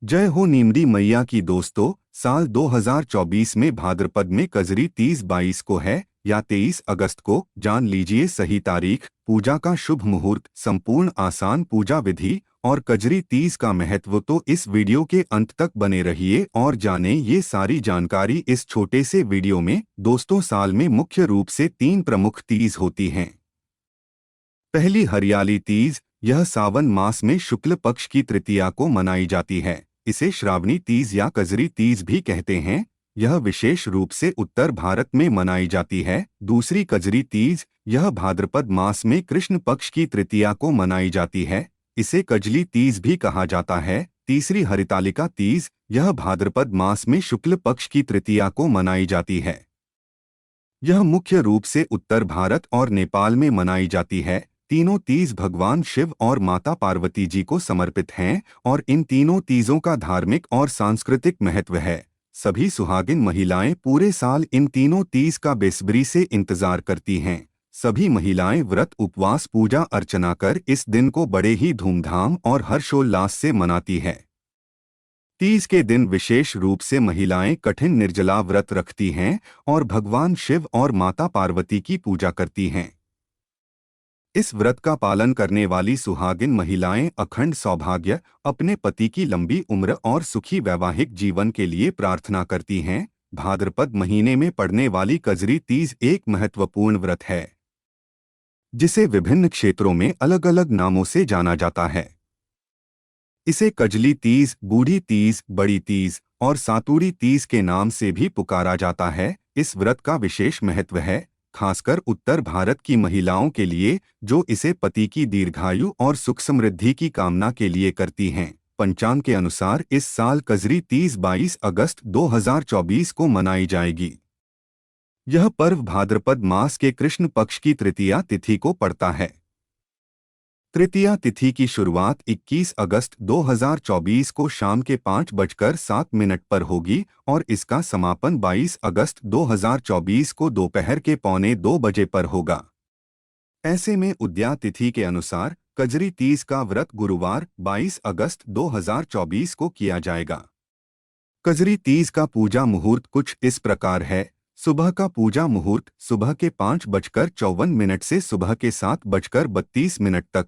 जय हो नीमड़ी मैया की दोस्तों। साल 2024 में भाद्रपद में कजरी 30-22 को है या 23 अगस्त को, जान लीजिए सही तारीख। पूजा का शुभ मुहूर्त, संपूर्ण आसान पूजा विधि और कजरी 30 का महत्व। तो इस वीडियो के अंत तक बने रहिए और जानें ये सारी जानकारी इस छोटे से वीडियो में। दोस्तों, साल में मुख्य रूप से 3 प्रमुख तीज होती हैं। पहली हरियाली तीज, यह सावन मास में शुक्ल पक्ष की तृतीया को मनाई जाती है। इसे श्रावणी तीज या कजरी तीज भी कहते हैं। यह विशेष रूप से उत्तर भारत में मनाई जाती है। दूसरी कजरी तीज, यह भाद्रपद मास में कृष्ण पक्ष की तृतीया को मनाई जाती है। इसे कजली तीज भी कहा जाता है। तीसरी हरितालिका तीज, यह भाद्रपद मास में शुक्ल पक्ष की तृतीया को मनाई जाती है। यह मुख्य रूप से उत्तर भारत और नेपाल में मनाई जाती है। तीनों तीज भगवान शिव और माता पार्वती जी को समर्पित हैं और इन तीनों तीजों का धार्मिक और सांस्कृतिक महत्व है। सभी सुहागिन महिलाएं पूरे साल इन तीनों तीज का बेसब्री से इंतजार करती हैं। सभी महिलाएं व्रत, उपवास, पूजा अर्चना कर इस दिन को बड़े ही धूमधाम और हर्षोल्लास से मनाती है। तीज के दिन विशेष रूप से महिलाएं कठिन निर्जला व्रत रखती हैं और भगवान शिव और माता पार्वती की पूजा करती हैं। इस व्रत का पालन करने वाली सुहागिन महिलाएं अखंड सौभाग्य, अपने पति की लंबी उम्र और सुखी वैवाहिक जीवन के लिए प्रार्थना करती हैं। भाद्रपद महीने में पड़ने वाली कजरी तीज एक महत्वपूर्ण व्रत है, जिसे विभिन्न क्षेत्रों में अलग अलग नामों से जाना जाता है। इसे कजली तीज, बूढ़ी तीज, बड़ी तीज और सातुड़ी तीज के नाम से भी पुकारा जाता है। इस व्रत का विशेष महत्व है, खासकर उत्तर भारत की महिलाओं के लिए, जो इसे पति की दीर्घायु और सुख समृद्धि की कामना के लिए करती हैं। पंचांग के अनुसार इस साल कजरी तीज 22 अगस्त 2024 को मनाई जाएगी। यह पर्व भाद्रपद मास के कृष्ण पक्ष की तृतीया तिथि को पड़ता है। तृतीया तिथि की शुरुआत 21 अगस्त 2024 को शाम के 5:07 पर होगी और इसका समापन 22 अगस्त 2024 को दोपहर के 1:45 बजे पर होगा। ऐसे में उदया तिथि के अनुसार कजरी तीज का व्रत गुरुवार 22 अगस्त 2024 को किया जाएगा। कजरी तीज का पूजा मुहूर्त कुछ इस प्रकार है। सुबह का पूजा मुहूर्त सुबह के 5:54 से सुबह के 7:32 तक।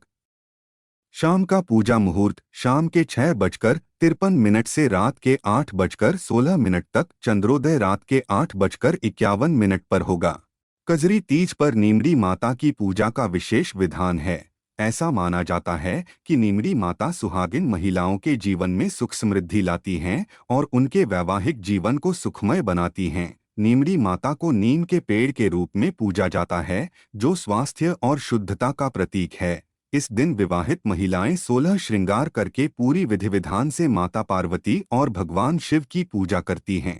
शाम का पूजा मुहूर्त शाम के 6:53 से रात के 8:16 तक। चंद्रोदय रात के 8:51 पर होगा। कजरी तीज पर नीमड़ी माता की पूजा का विशेष विधान है। ऐसा माना जाता है कि नीमड़ी माता सुहागिन महिलाओं के जीवन में सुख समृद्धि लाती हैं और उनके वैवाहिक जीवन को सुखमय बनाती हैं। नीमड़ी माता को नीम के पेड़ के रूप में पूजा जाता है, जो स्वास्थ्य और शुद्धता का प्रतीक है। इस दिन विवाहित महिलाएं 16 श्रृंगार करके पूरी विधि विधान से माता पार्वती और भगवान शिव की पूजा करती हैं।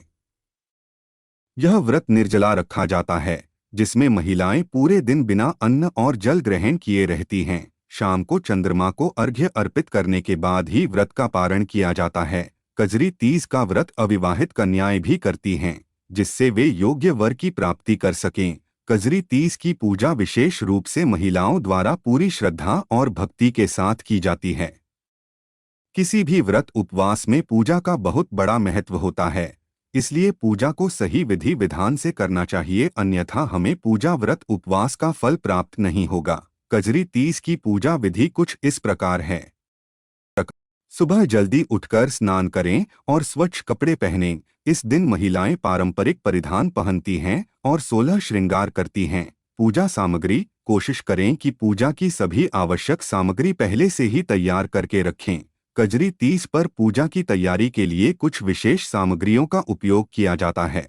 यह व्रत निर्जला रखा जाता है, जिसमें महिलाएं पूरे दिन बिना अन्न और जल ग्रहण किए रहती हैं। शाम को चंद्रमा को अर्घ्य अर्पित करने के बाद ही व्रत का पारण किया जाता है। कजरी तीज का व्रत अविवाहित कन्याएं भी करती हैं, जिससे वे योग्य वर की प्राप्ति कर सकें। कजरी तीज की पूजा विशेष रूप से महिलाओं द्वारा पूरी श्रद्धा और भक्ति के साथ की जाती है। किसी भी व्रत उपवास में पूजा का बहुत बड़ा महत्व होता है, इसलिए पूजा को सही विधि विधान से करना चाहिए, अन्यथा हमें पूजा व्रत उपवास का फल प्राप्त नहीं होगा। कजरी तीज की पूजा विधि कुछ इस प्रकार है। सुबह जल्दी उठकर स्नान करें और स्वच्छ कपड़े पहनें। इस दिन महिलाएं पारंपरिक परिधान पहनती हैं और 16 श्रृंगार करती हैं। पूजा सामग्री, कोशिश करें कि पूजा की सभी आवश्यक सामग्री पहले से ही तैयार करके रखें। कजरी तीज पर पूजा की तैयारी के लिए कुछ विशेष सामग्रियों का उपयोग किया जाता है।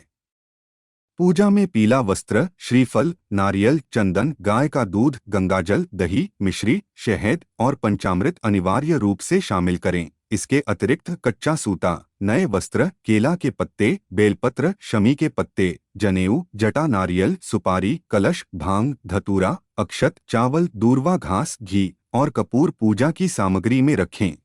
पूजा में पीला वस्त्र, श्रीफल, नारियल, चंदन, गाय का दूध, गंगाजल, दही, मिश्री, शहद और पंचामृत अनिवार्य रूप से शामिल करें। इसके अतिरिक्त कच्चा सूता, नए वस्त्र, केला के पत्ते, बेलपत्र, शमी के पत्ते, जनेऊ, जटा, नारियल, सुपारी, कलश, भांग, धतूरा, अक्षत, चावल, दूर्वा घास, घी और कपूर पूजा की सामग्री में रखें।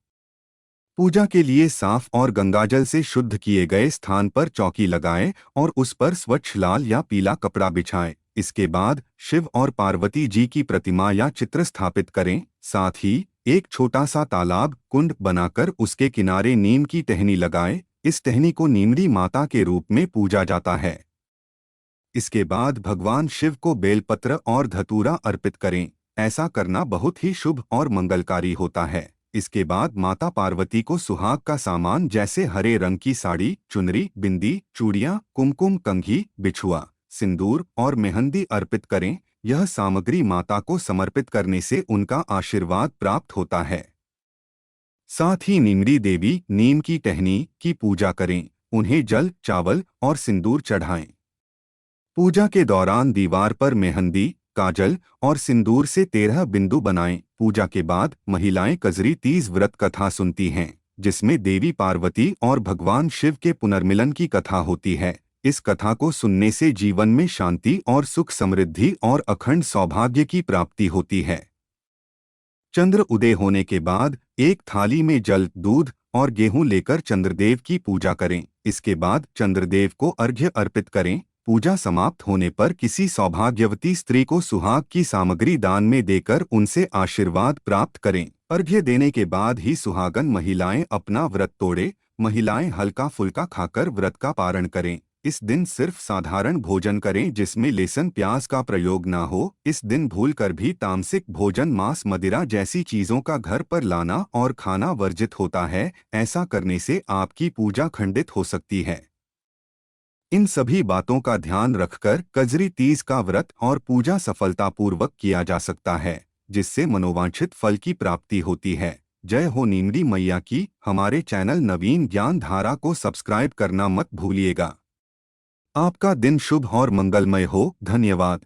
पूजा के लिए साफ और गंगाजल से शुद्ध किए गए स्थान पर चौकी लगाएं और उस पर स्वच्छ लाल या पीला कपड़ा बिछाएं। इसके बाद शिव और पार्वती जी की प्रतिमा या चित्र स्थापित करें। साथ ही एक छोटा सा तालाब कुंड बनाकर उसके किनारे नीम की टहनी लगाएं। इस टहनी को नीमड़ी माता के रूप में पूजा जाता है। इसके बाद भगवान शिव को बेलपत्र और धतूरा अर्पित करें। ऐसा करना बहुत ही शुभ और मंगलकारी होता है। इसके बाद माता पार्वती को सुहाग का सामान जैसे हरे रंग की साड़ी, चुनरी, बिंदी, चूड़ियां, कुमकुम, कंघी, बिछुआ, सिंदूर और मेहंदी अर्पित करें। यह सामग्री माता को समर्पित करने से उनका आशीर्वाद प्राप्त होता है। साथ ही नीमड़ी देवी नीम की टहनी की पूजा करें। उन्हें जल, चावल और सिंदूर चढ़ाएं। पूजा के दौरान दीवार पर मेहंदी, काजल और सिंदूर से 13 बिंदु बनाएं। पूजा के बाद महिलाएं कजरी तीज व्रत कथा सुनती हैं, जिसमें देवी पार्वती और भगवान शिव के पुनर्मिलन की कथा होती है। इस कथा को सुनने से जीवन में शांति और सुख, समृद्धि और अखंड सौभाग्य की प्राप्ति होती है। चंद्र उदय होने के बाद एक थाली में जल, दूध और गेहूं लेकर चंद्रदेव की पूजा करें। इसके बाद चंद्रदेव को अर्घ्य अर्पित करें। पूजा समाप्त होने पर किसी सौभाग्यवती स्त्री को सुहाग की सामग्री दान में देकर उनसे आशीर्वाद प्राप्त करें। अर्घ्य देने के बाद ही सुहागन महिलाएं अपना व्रत तोड़े। महिलाएं हल्का फुल्का खाकर व्रत का पारण करें। इस दिन सिर्फ साधारण भोजन करें जिसमें लहसुन, प्याज का प्रयोग ना हो। इस दिन भूलकर भी तामसिक भोजन, मांस, मदिरा जैसी चीजों का घर पर लाना और खाना वर्जित होता है। ऐसा करने से आपकी पूजा खंडित हो सकती है। इन सभी बातों का ध्यान रखकर कजरी तीज का व्रत और पूजा सफलतापूर्वक किया जा सकता है, जिससे मनोवांछित फल की प्राप्ति होती है। जय हो नीमड़ी मैया की। हमारे चैनल नवीन ज्ञान धारा को सब्सक्राइब करना मत भूलिएगा। आपका दिन शुभ और मंगलमय हो। धन्यवाद।